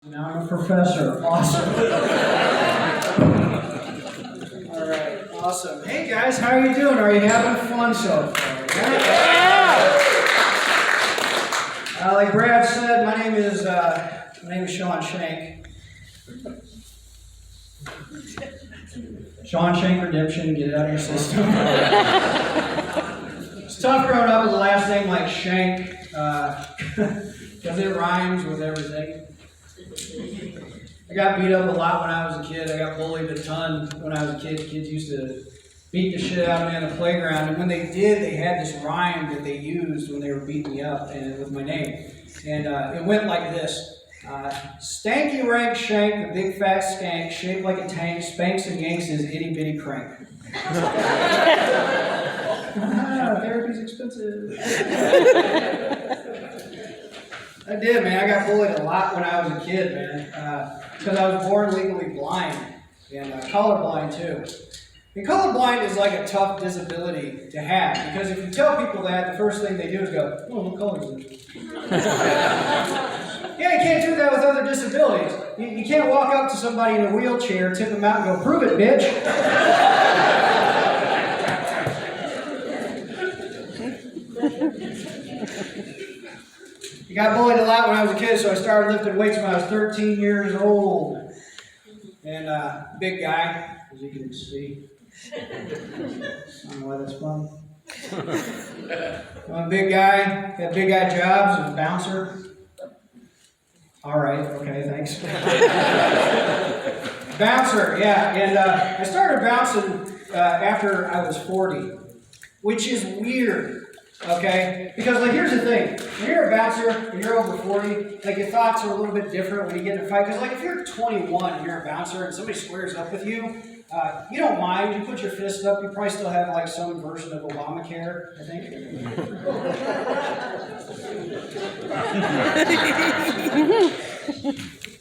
Now I'm a professor. Awesome. All right, awesome. Hey guys, how are you doing? Are you having fun so far? Yeah. Like Brad said, my name is Shank. Shank Redemption, get it out of your system. It's tough growing up with a last name like Shank, because it rhymes with everything. I got beat up a lot when I was a kid. I got bullied a ton when I was a kid. Kids used to beat the shit out of me on the playground, and when they did, they had this rhyme that they used when they were beating me up, and with my name. And it went like this. Stanky rank Shank, the big fat skank, shaped like a tank, spanks and yanks his itty bitty crank. Therapy's expensive. I did, man. I got bullied a lot when I was a kid, man, because I was born legally blind and colorblind too. And colorblind is like a tough disability to have, because if you tell people that, the first thing they do is go, "Oh, what color is it?" Yeah, you can't do that with other disabilities. You can't walk up to somebody in a wheelchair, tip them out, and go, "Prove it, bitch." I got bullied a lot when I was a kid, so I started lifting weights when I was 13 years old. And big guy, as you can see. I don't know why that's fun. I'm a big guy, got big guy jobs, as a bouncer. All right, okay, thanks. Bouncer, yeah, and I started bouncing after I was 40, which is weird, okay? Because, like, here's the thing. When you're a bouncer, when you're over 40, like, your thoughts are a little bit different when you get in a fight. Because, like, if you're 21 and you're a bouncer and somebody squares up with you, you don't mind. You put your fist up. You probably still have, like, some version of Obamacare, I think.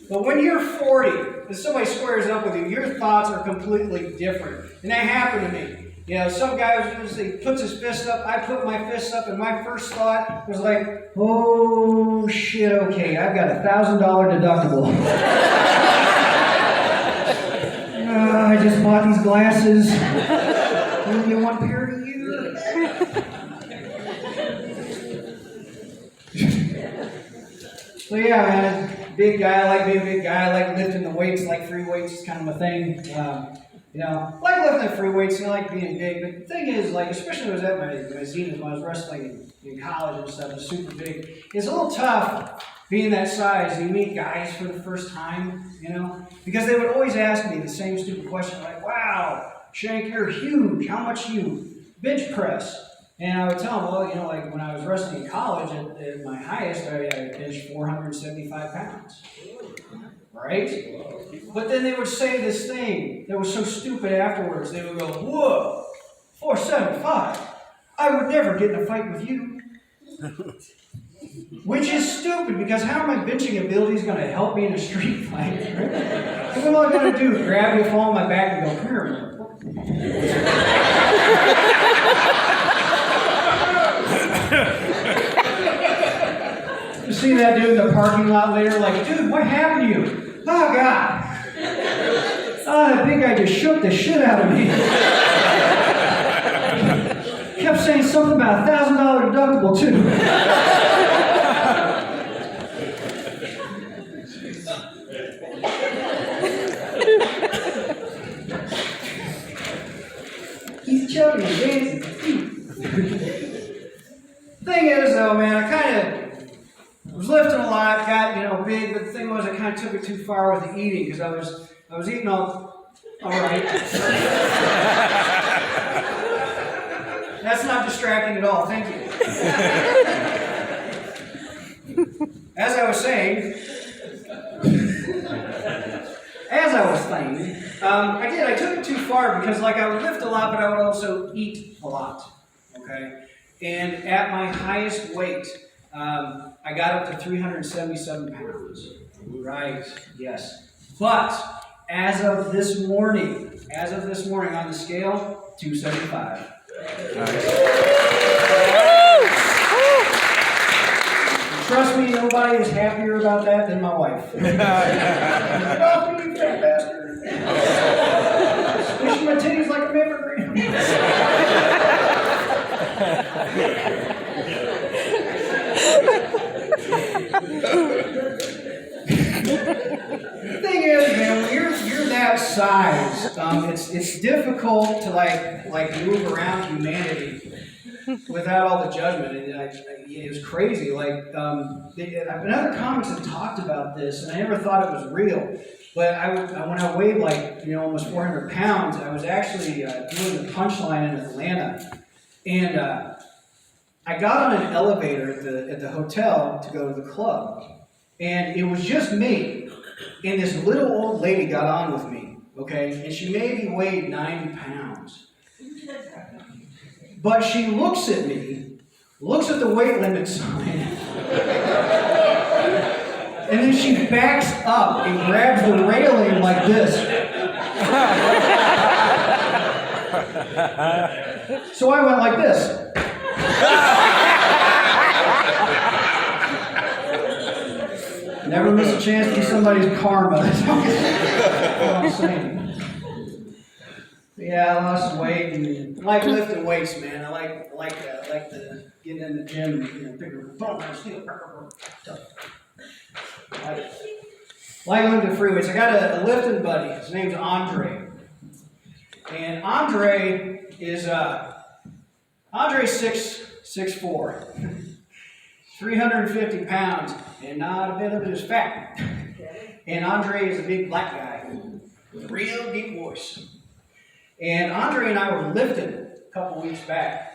But when you're 40 and somebody squares up with you, your thoughts are completely different. And that happened to me. You know, some guy puts his fist up, I put my fist up, and my first thought was like, "Oh shit, okay, I've got $1,000 deductible." I just bought these glasses. Only one pair a year. So yeah, man, big guy. I like being a big guy. I like lifting the weights, like free weights is kind of my thing. You know, I like lifting the free weights, and I like being big. But the thing is, like, especially when I was at my zenith, when I was wrestling in college and stuff, it was super big. It's a little tough being that size. You meet guys for the first time, you know, because they would always ask me the same stupid question, like, "Wow, Shank, you're huge. How much do you bench press?" And I would tell them, well, you know, like when I was wrestling in college, at my highest, I benched 475 pounds. Right? But then they would say this thing that was so stupid afterwards. They would go, "Whoa, 475? I would never get in a fight with you." Which is stupid, because how are my benching abilities going to help me in a street fight? Right? And what am I going to do? Grab you, fall on my back, and go, "Come here, man." You see that dude in the parking lot later, like, "Dude, what happened to you?" "Oh, God. Oh, that big guy just shook the shit out of me. Kept saying something about $1,000 deductible, too." He's choking and dancing. Thing is, though, man, I kind of was lifting a lot, got, you know, big, but the thing was I kind of took it too far with the eating, because I was eating all right. That's not distracting at all, thank you. As I was saying, I took it too far, because, like, I would lift a lot, but I would also eat a lot, okay? And at my highest weight, I got up to 377 pounds. Right, yes. But as of this morning on the scale, 275. Nice. Trust me, nobody is happier about that than my wife. Oh, you fat bastard. Squishing my titties like a mammogram. The thing is, man, when you're that size, it's difficult to like move around humanity without all the judgment. And it was crazy. Like other comics have talked about this, and I never thought it was real. But when I weighed almost 400 pounds, I was actually doing the punchline in Atlanta, and I got on an elevator at the hotel to go to the club. And it was just me, and this little old lady got on with me, okay? And she maybe weighed 90 pounds. But she looks at me, looks at the weight limit sign, and then she backs up and grabs the railing like this. So I went like this. Never miss a chance to be somebody's karma. That's what I'm saying. Yeah, I lost weight and I like lifting weights, man. I like the getting in the gym and bigger boom, steel. Like lifting free weights. I got a lifting buddy. His name's Andre, and Andre is Andre's 6'4". 350 pounds, and not a bit of it is fat. And Andre is a big black guy with a real deep voice. And Andre and I were lifting a couple weeks back,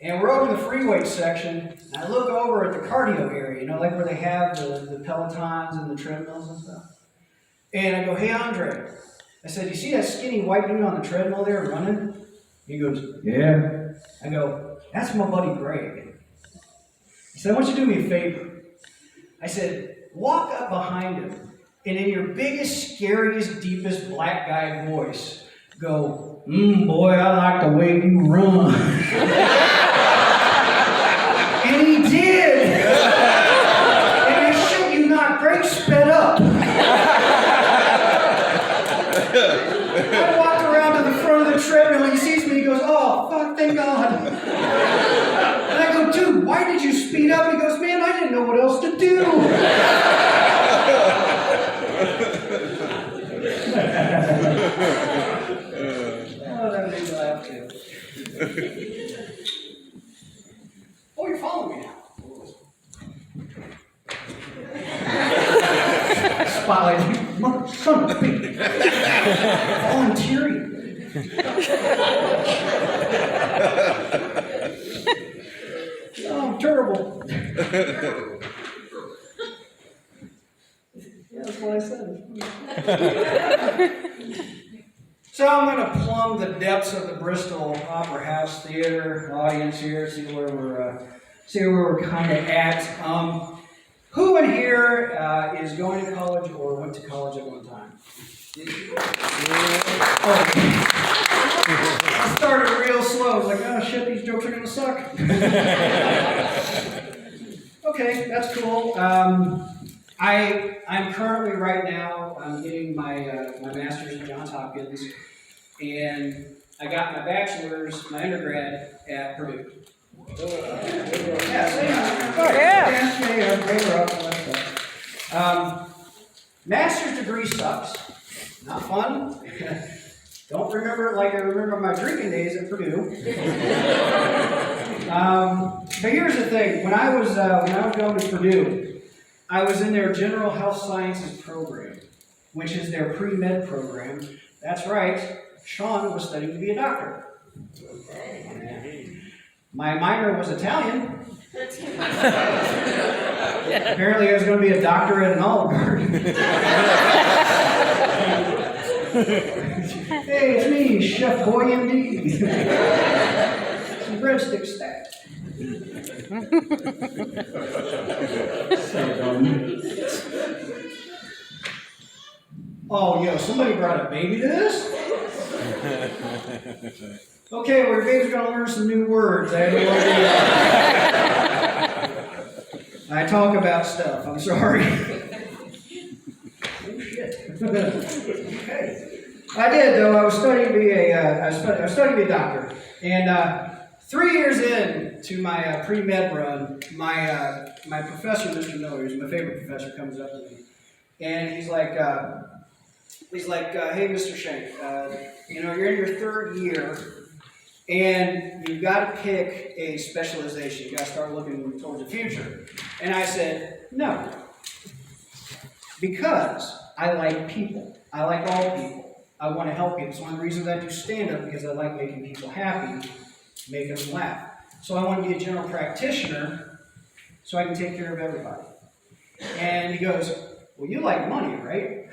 and we're over in the free weight section, and I look over at the cardio area, like where they have the Pelotons and the treadmills and stuff. And I go, hey Andre, I said, you see that skinny white dude on the treadmill there running? He goes, yeah. I go, that's my buddy Greg. He said, I want you to do me a favor. I said, walk up behind him, and in your biggest, scariest, deepest black guy voice, go, boy, I like the way you run. And he did. And I shit you not, Greg sped up. I walked around to the front of the treadmill, and he sees me, and he goes, oh, fuck, thank God. And I go, dude, why did you speed up? He goes, man, I didn't know what else to do. Oh, that made me laugh too. Oh, you're following me now. Spotlight, mother, son of a bitch. Volunteering. Oh, I'm terrible. Yeah, that's what I said. So I'm going to plumb the depths of the Bristol Opera House Theater audience here, see where we're kind of at. Who in here is going to college or went to college at one time? Oh. I started real slow. I was like, oh shit, these jokes are going to suck. Okay, that's cool. I'm currently right now, I'm getting my master's at Johns Hopkins, and I got my bachelor's, my undergrad at Purdue. Master's degree sucks. Not fun. Don't remember it like I remember my drinking days at Purdue. But here's the thing: when I was going to Purdue, I was in their General Health Sciences program, which is their pre-med program. That's right. Sean was studying to be a doctor. My minor was Italian. Apparently, I was going to be a doctor at an Olive Garden. Hey, it's me, Chef Boy MD. Some breadstick stack. Oh, yo, somebody brought a baby to this? Okay, well, your baby's going to learn some new words. I have no idea. I talk about stuff. I'm sorry. Oh shit. Okay. I did though. I was studying to be I was studying to be a doctor, and 3 years in to my pre-med run, my professor, Mr. Miller, who's my favorite professor, comes up to me, and he's like, hey, Mr. Shank, you're in your third year, and you've got to pick a specialization. You got to start looking towards the future. And I said, no, because I like people. I like all people. I want to help people. It's one of the reasons I do stand-up, because I like making people happy, making them laugh. So I want to be a general practitioner so I can take care of everybody. And he goes, well, you like money, right?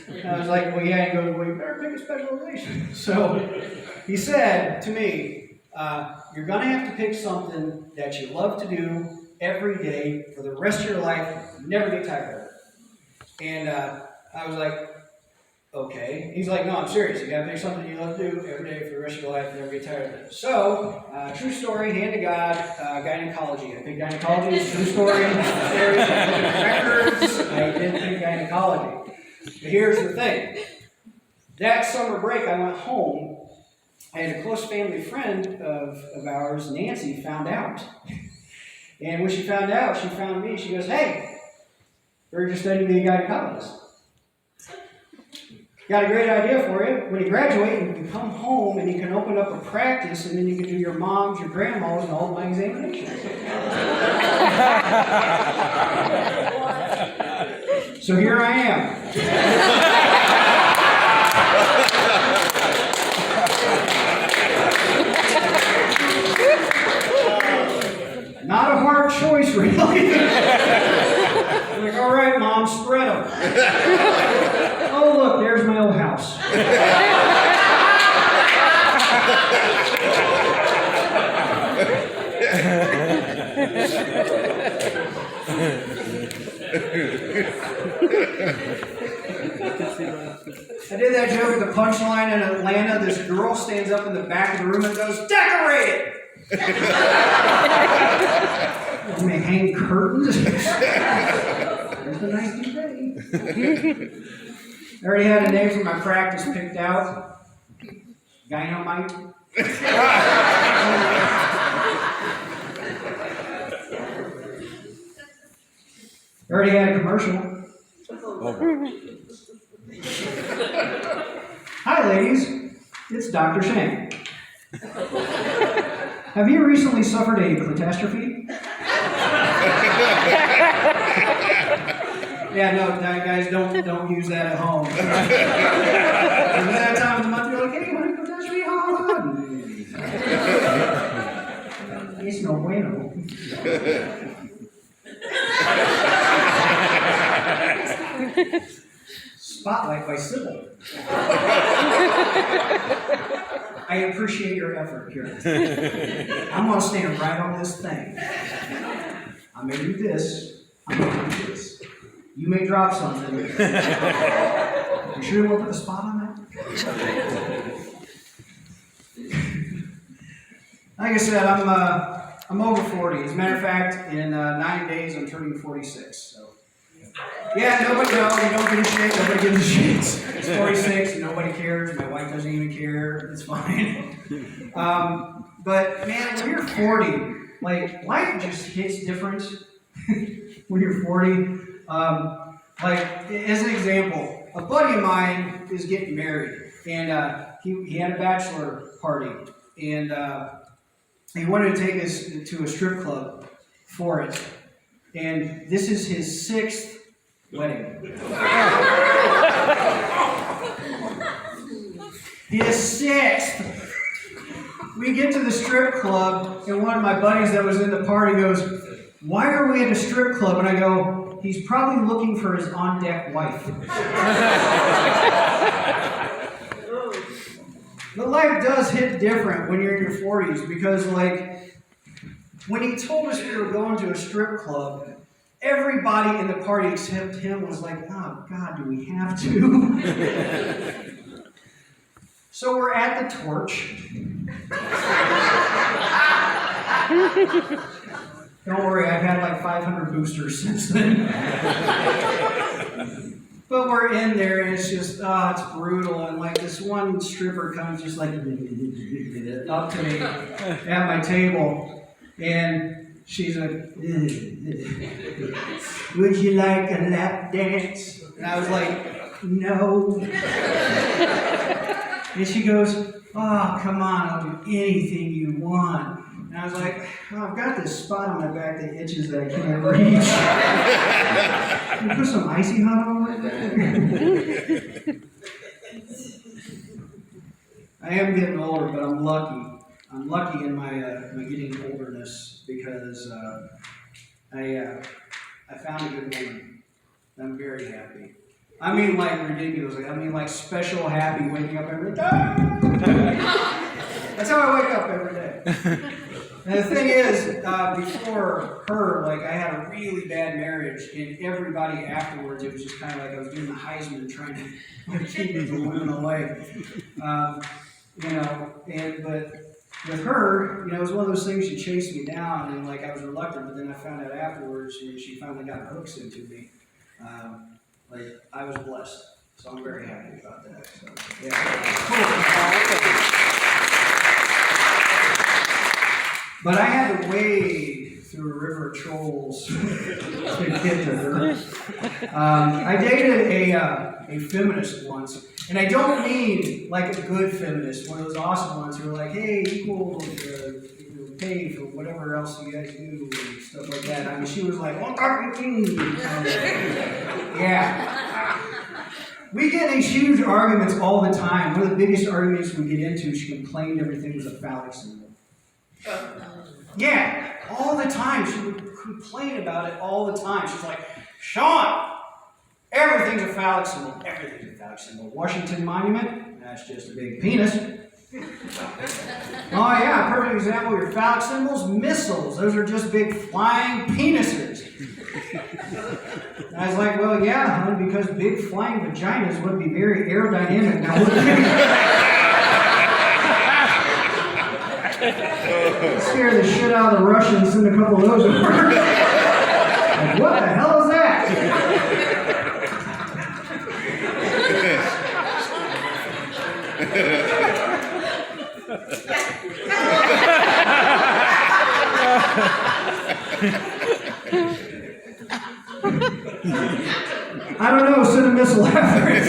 And I was like, well, yeah. He goes, well, you better pick a specialization. So he said to me, you're going to have to pick something that you love to do every day for the rest of your life. Never get tired of it. And I was like, okay. He's like, no, I'm serious. You got to pick something you love to do every day for the rest of your life. Never get tired of it. So, true story, hand to God, gynecology. I picked gynecology. It's a true story. Records. I did pick gynecology. But here's the thing. That summer break, I went home. I had a close family friend of ours, Nancy, found out. And when she found out, she found me. She goes, hey, we're just studying to be a gynecologist. Got a great idea for you. When you graduate, you can come home and you can open up a practice, and then you can do your mom's, your grandma's, and all my examinations. So here I am. Not a hard choice, really. I'm like, all right, Mom, spread them. Oh, look, there's my old house. I did that joke at the punchline in Atlanta. This girl stands up in the back of the room and goes, decorate it! And they hang curtains. There's the nice new day. I already had a name for my practice picked out. Dynamite. I already had a commercial. Hi, ladies. It's Dr. Shank. Have you recently suffered a catastrophe? Yeah, no, guys, don't use that at home. Remember that time of the month you're like, hey, what a catastrophe? It's no bueno. Spotlight by Sybil. I appreciate your effort here. I'm going to stand right on this thing. I may do this. I may do this. You may drop something. You sure you won't put the spot on that? Like I said, I'm over 40. As a matter of fact, in 9 days, I'm turning 46. So. Yeah, we don't give a shit. Nobody gives a shit. It's 46. Nobody cares. My wife doesn't even care. It's fine. But man, when you're 40, like life just hits different. When you're 40, like as an example, a buddy of mine is getting married, and he had a bachelor party, and he wanted to take us to a strip club for it, and this is his 6th wedding. His 6th. We get to the strip club, and one of my buddies that was in the party goes, "Why are we at a strip club?" And I go, "He's probably looking for his on-deck wife." But life does hit different when you're in your 40s, because like when he told us we were going to a strip club, everybody in the party except him was like, "Oh God, do we have to?" So we're at the Torch. Don't worry, I've had like 500 boosters since then. But we're in there and it's just, it's brutal. And like this one stripper comes just like up to me at my table. And she's like, would you like a lap dance? And I was like, no. And she goes, oh, come on, I'll do anything you want. And I was like, oh, I've got this spot on my back that itches that I can't reach. Can you put some icy hot on it? I am getting older, but I'm lucky. I'm lucky in my getting olderness because I found a good woman. I'm very happy. I mean, like ridiculously. I mean, like special happy waking up every day. That's how I wake up every day. And the thing is, before her, like I had a really bad marriage, and everybody afterwards, it was just kind of like I was doing the Heisman trying to keep the women away. But with her, it was one of those things. She chased me down, and like I was reluctant, but then I found out afterwards, and she finally got hooks into me. Like I was blessed, so I'm very happy about that. So, yeah, cool. But I had to wade through a river of trolls to get to her. I dated a feminist once, and I don't mean like a good feminist, one of those awesome ones who are like, hey, equal pay for whatever else you guys do and stuff like that. I mean, she was like, yeah. We get these huge arguments all the time. One of the biggest arguments we get into, she complained everything was a phallic symbol. Yeah, all the time. She would complain about it all the time. She's like, Sean, everything's a phallic symbol. Everything's a phallic symbol. Washington Monument, that's just a big penis. Oh yeah, perfect example of your phallic symbols, missiles. Those are just big flying penises. And I was like, well, yeah, honey, because big flying vaginas would be very aerodynamic. Now, scare the shit out of the Russians, send a couple of those over. Like, what the hell is that? I don't know, send a missile after it.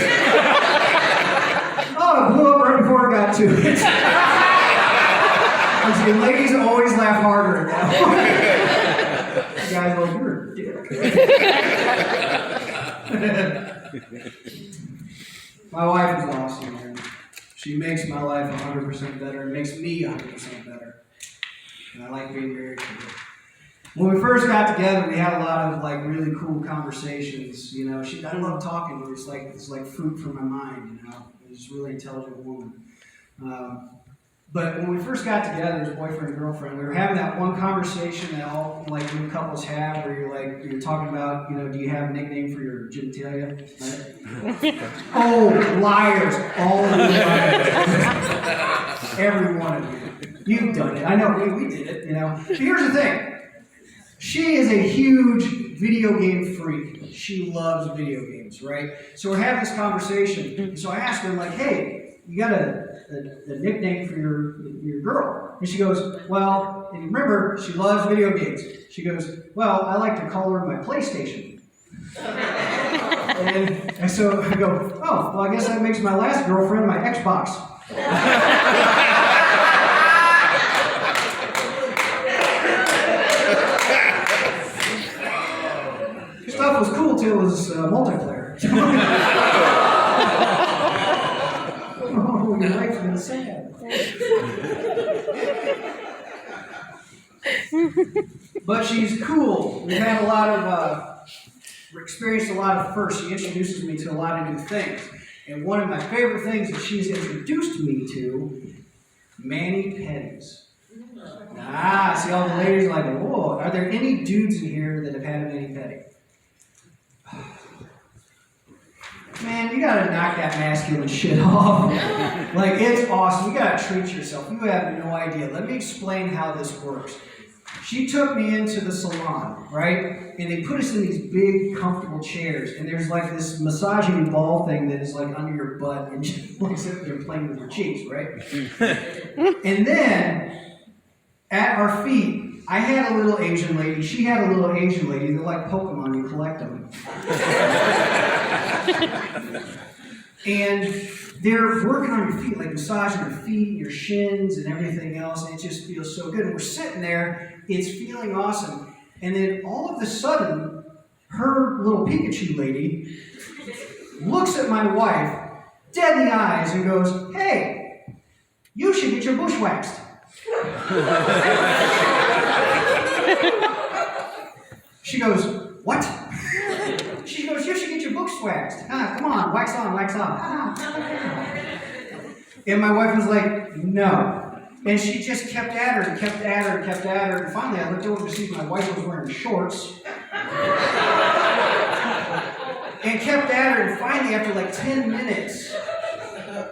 Oh, it blew up right before it got to it. And ladies always laugh harder at that one. The guy's like, you're a dick. My wife is awesome, man. She makes my life 100% better. It makes me 100% better. And I like being married to her. When we first got together, we had a lot of like really cool conversations. I love talking. It's like food for my mind. She's a really intelligent woman. But when we first got together as boyfriend and girlfriend, we were having that one conversation that all like new couples have, where you're talking about, do you have a nickname for your genitalia? Right? Oh, liars! All of you liars! Every one of you. You've done it. I know we did it. But here's the thing. She is a huge video game freak. She loves video games, right? So we're having this conversation. So I asked her, like, hey, you got a nickname for your girl? And she goes, well, and remember, she loves video games. She goes, well, I like to call her my PlayStation. and so I go, oh, well, I guess that makes my last girlfriend my Xbox. Stuff was cool till it was multiplayer. Oh, your life's been sad. But she's cool. We've had a lot of, experienced a lot of firsts. She introduces me to a lot of new things. And one of my favorite things that she's introduced me to, mani-pedis. See, all the ladies are like, whoa, are there any dudes in here that have had a mani-pedi? Man, you gotta knock that masculine shit off. Like, it's awesome. You gotta treat yourself. You have no idea. Let me explain how this works. She took me into the salon, right? And they put us in these big, comfortable chairs. And there's like this massaging ball thing that is like under your butt, and she like sitting there playing with your cheeks, right? And then at our feet, I had a little Asian lady. She had a little Asian lady. They're like Pokemon, you collect them. And they're working on your feet, like massaging your feet, your shins, and everything else. And it just feels so good. And we're sitting there, it's feeling awesome. And then all of a sudden, her little Pikachu lady looks at my wife, dead in the eyes, and goes, "Hey, you should get your bush waxed." She goes, "What?" She goes, "You should get your bush waxed. Come on, wax on, wax off." And my wife was like, "No." And she just kept at her and kept at her and kept at her. And finally, I looked over to see if my wife was wearing shorts. And kept at her. And finally, after like 10 minutes,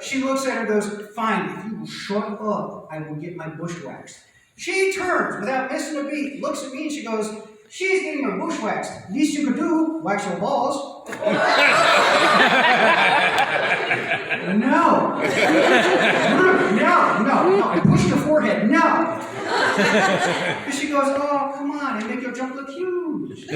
she looks at her and goes, "Fine, if you will shut up, I will get my bush waxed." She turns without missing a beat, looks at me, and she goes, "She's getting her bush waxed. Least you could do, wax your balls." No. No. I pushed her forehead. No. And she goes, "Oh, come on, and make your jump look huge."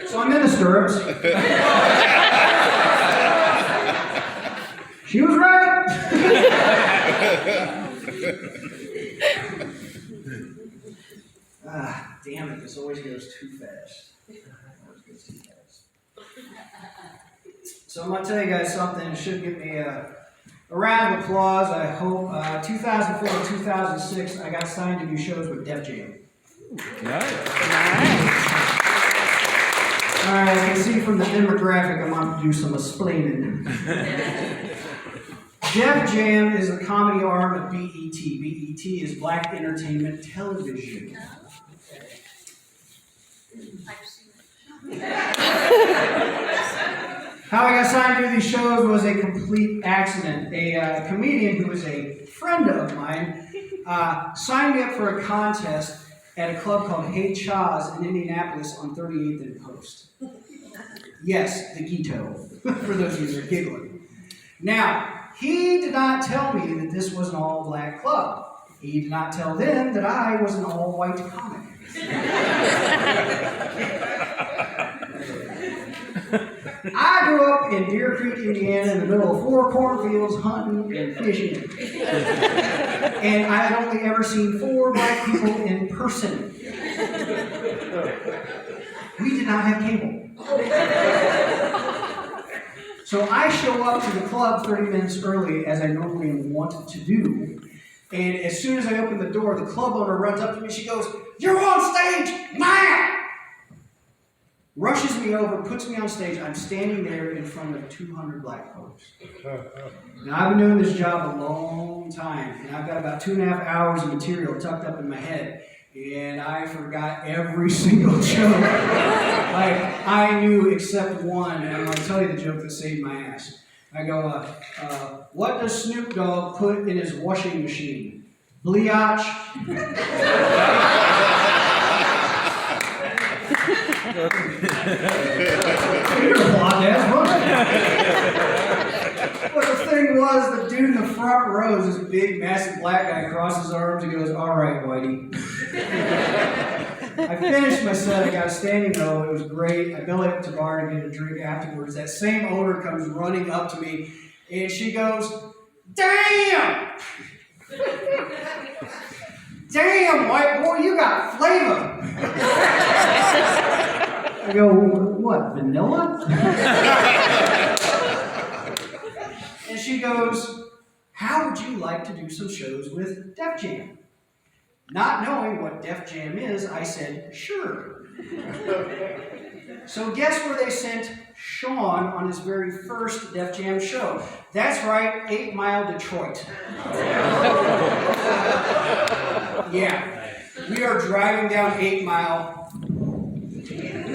So I'm in the stirrups. She was right. Damn it, this always goes too fast. So I'm going to tell you guys something that should give me a round of applause. I hope 2004 and 2006, I got signed to do shows with Def Jam. Nice. All right, I can see from the demographic I'm going to do some explaining. Def Jam is a comedy arm of BET. BET is Black Entertainment Television. How I got signed to do these shows was a complete accident. A comedian who was a friend of mine signed me up for a contest at a club called Hey Chaz in Indianapolis on 38th and Post. Yes, the Ghetto, for those of you that are giggling. Now, he did not tell me that this was an all-black club. He did not tell them that I was an all-white comic. I grew up in Deer Creek, Indiana, in the middle of 4 cornfields, hunting and fishing. And I had only ever seen 4 black people in person. We did not have cable. So I show up to the club 30 minutes early, as I normally am wanted to do. And as soon as I open the door, the club owner runs up to me. She goes, "You're on stage now!" Rushes me over, puts me on stage. I'm standing there in front of 200 black folks. Now, I've been doing this job a long time, and I've got about 2.5 hours of material tucked up in my head, and I forgot every single joke. Like, I knew except one, and I'm going to tell you the joke that saved my ass. I go, "What does Snoop Dogg put in his washing machine? Bleach." But the thing was, the dude in the front row is this big, massive black guy, crosses his arms and goes, "All right, Whitey." I finished my set. I got a standing O. It was great. I bellied up to the bar to get a drink afterwards. That same owner comes running up to me, and she goes, "Damn! Damn, white boy, you got flavor." I go, "What, vanilla?" And she goes, "How would you like to do some shows with Def Jam?" Not knowing what Def Jam is, I said, "Sure." So guess where they sent Sean on his very first Def Jam show? That's right, 8 Mile, Detroit. Yeah, we are driving down 8 Mile.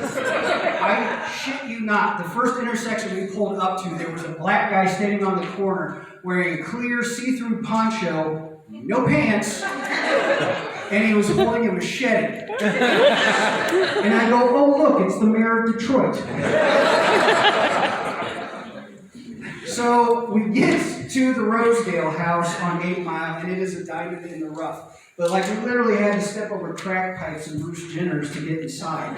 I shit you not, the first intersection we pulled up to, there was a black guy standing on the corner wearing a clear see-through poncho, no pants, and he was holding a machete. And I go, oh look, it's the mayor of Detroit. So we get to the Rosedale house on 8 Mile, and it is a diamond in the rough. But like we literally had to step over crack pipes and Bruce Jenners to get inside.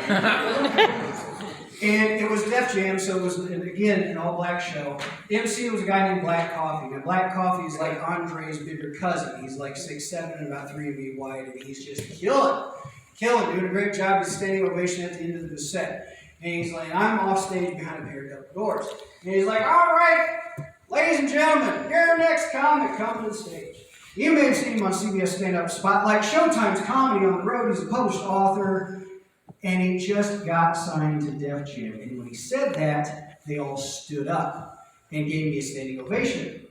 And it was Def Jam, so it was, again, an all-black show. Emcee was a guy named Black Coffee. Now, Black Coffee is like Andre's bigger cousin. He's like 6'7" and about 3 feet wide, and he's just killing, doing a great job. He's standing ovation at the end of the set. And he's like, I'm off stage behind a pair of double doors. And he's like, all right, ladies and gentlemen, your next comic, come to the stage. You may have seen him on CBS Stand-Up Spotlight, Showtime's Comedy on the Road. He's a published author. And he just got signed to Def Jam. And when he said that, they all stood up and gave me a standing ovation.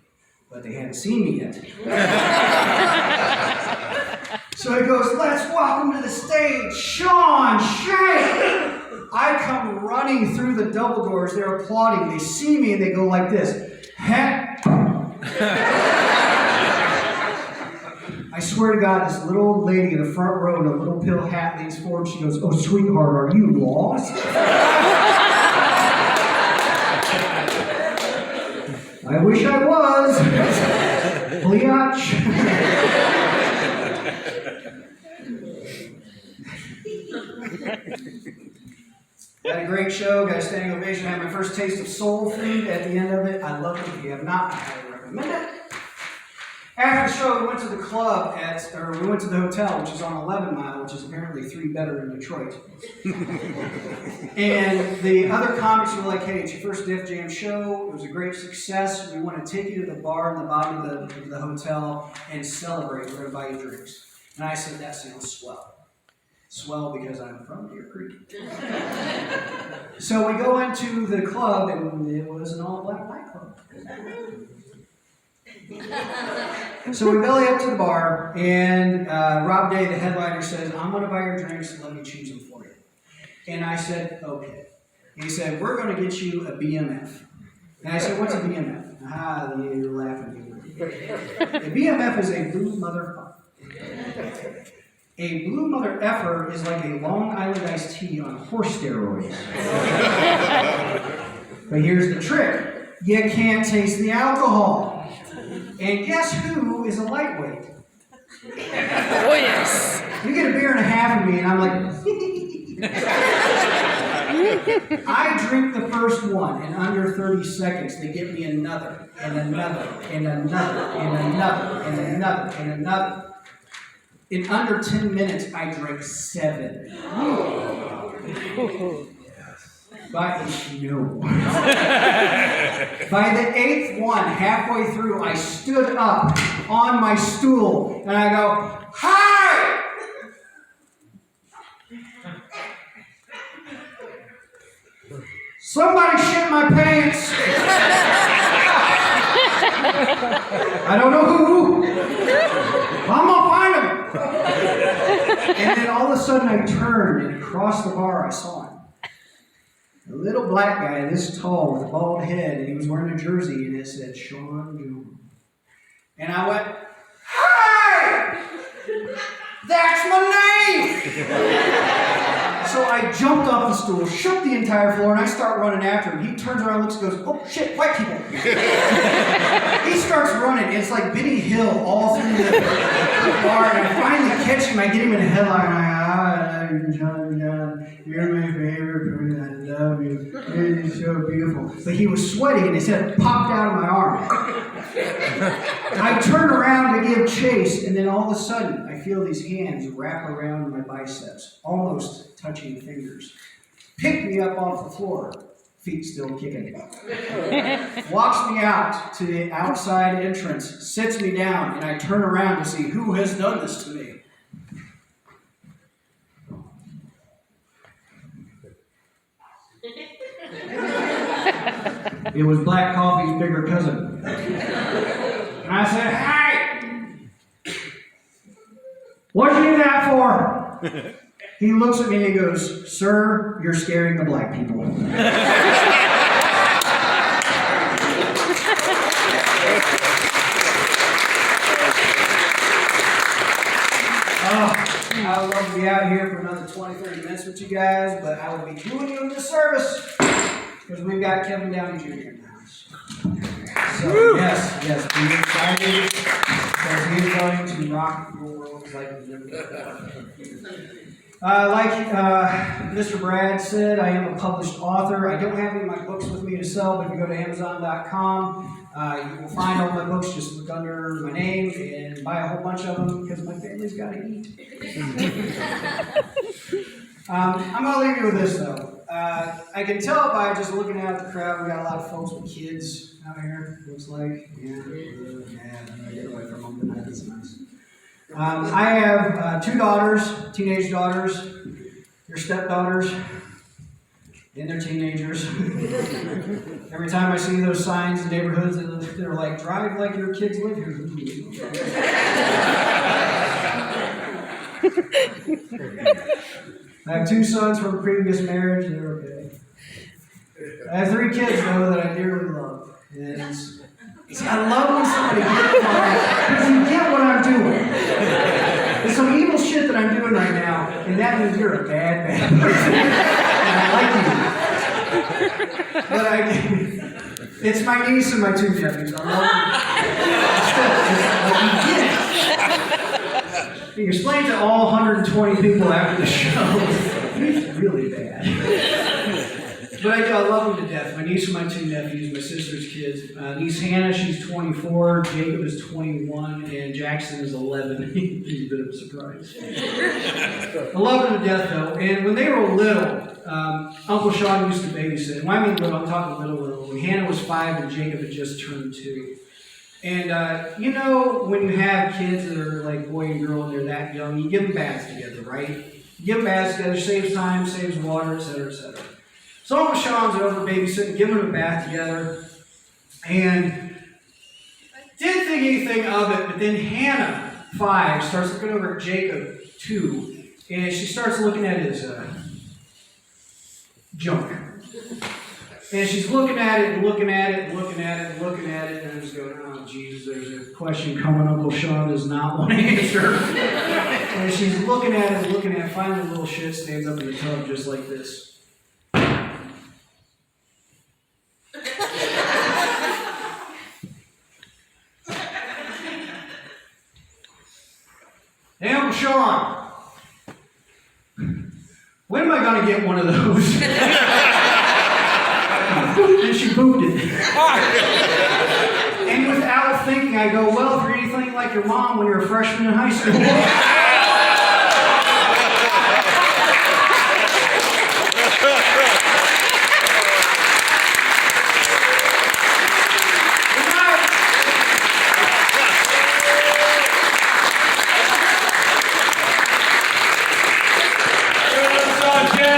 But they hadn't seen me yet. So he goes, let's welcome to the stage, Shank. I come running through the double doors. They're applauding. They see me and they go like this. I swear to God, this little old lady in the front row in a little pill hat leans forward. She goes, oh, sweetheart, are you lost? I wish I was. Bleach. Had a great show, got a standing ovation. I had my first taste of soul food at the end of it. I love it. If you have not, I highly recommend it. After the show, we went to the club we went to the hotel, which is on 11 Mile, which is apparently 3 better in Detroit. And the other comics were like, hey, it's your first Def Jam show. It was a great success. We want to take you to the bar in the bottom of the hotel and celebrate. We're going to buy you drinks. And I said, that sounds swell. Swell because I'm from Deer Creek. So we go into the club, and it was an all-black nightclub. So we belly up to the bar, and Rob Day, the headliner, says, I'm going to buy your drinks, let me choose them for you. And I said, okay. And he said, we're going to get you a BMF. And I said, what's a BMF? Ah, you're laughing. A BMF is a blue motherfucker. A blue mother effer is like a Long Island iced tea on horse steroids. But here's the trick. You can't taste the alcohol. And guess who is a lightweight? Oh, yes. You get a beer and a half of me, and I'm like... I drink the first one, and under 30 seconds, they give me another, and another, and another, and another, and another, and another. In under 10 minutes, I drank 7. By the 8th one, halfway through, I stood up on my stool, and I go, hi! Somebody shit my pants! I don't know who. I'm gonna find him. And then all of a sudden I turned, and across the bar I saw him. A little black guy, this tall, with a bald head, and he was wearing a jersey, and it said Sean Jones. And I went, hi! That's my name! So I jumped off the stool, shook the entire floor, and I start running after him. He turns around, looks, and goes, oh shit, white people. He starts running. It's like Benny Hill all through the bar, and I finally catch him. I get him in a headline, and I love you, John. You're my favorite person. I love you. You're so beautiful. But he was sweating, and his head popped out of my arm. I turn around to give chase, and then all of a sudden, I feel these hands wrap around my biceps, almost touching fingers. Pick me up off the floor, feet still kicking. Walks me out to the outside entrance, sits me down, and I turn around to see who has done this to me. It was Black Coffee's bigger cousin. And I said, hey! What did you do that for? He looks at me and he goes, "Sir, you're scaring the black people." I would love to be out here for another 20-30 minutes with you guys, but I would be doing you a disservice because we've got Kevin Downey Jr. in the house. So, yes, be excited because he's going to rock your world like he's never before. Like Mr. Brad said, I am a published author. I don't have any of my books with me to sell, but if you go to Amazon.com, you will find all my books. Just look under my name and buy a whole bunch of them because my family's got to eat. I'm going to leave you with this, though. I can tell by just looking out at the crowd, we got a lot of folks with kids out here, looks like. Yeah, I'm going to get away from them tonight. That's nice. I have 2 daughters, teenage daughters. They're stepdaughters, and they're teenagers. Every time I see those signs in neighborhoods, they're like, "Drive like your kids live here." I have 2 sons from a previous marriage, and they're okay. I have 3 kids, though, that I dearly love. And see, I love when somebody gets my, because you get what I'm doing. There's some evil shit that I'm doing right now, and that means you're a bad person. And I like you. But it's my niece and my 2 nephews. I love them. Still, you explain to all 120 people after the show, he's really bad. But I love them to death. My niece and my 2 nephews, my sister's kids. Niece Hannah, she's 24. Jacob is 21. And Jackson is 11. He's a bit of a surprise. I love them to death, though. And when they were little, Uncle Sean used to babysit. And when I mean little, I'm talking little. When Hannah was 5 and Jacob had just turned 2. And, you know, when you have kids that are like boy and girl and they're that young, you give them baths together, right? You give them baths together, saves time, saves water, etc., etc. So Uncle Sean's over babysitting, giving them a bath together, and didn't think anything of it, but then Hannah, 5, starts looking over at Jacob, 2, and she starts looking at his junk. And she's looking at it, and looking at it, and looking at it, and looking at it, and I'm just going, "Oh, Jesus, there's a question coming Uncle Sean does not want to answer." And she's looking at it, and looking at it, finally the little shit stands up in the tub just like this. "Hey, Uncle Sean, when am I going to get one of those?" And she booped it. And without thinking, I go, "Well, if you're anything like your mom when you're a freshman in high school."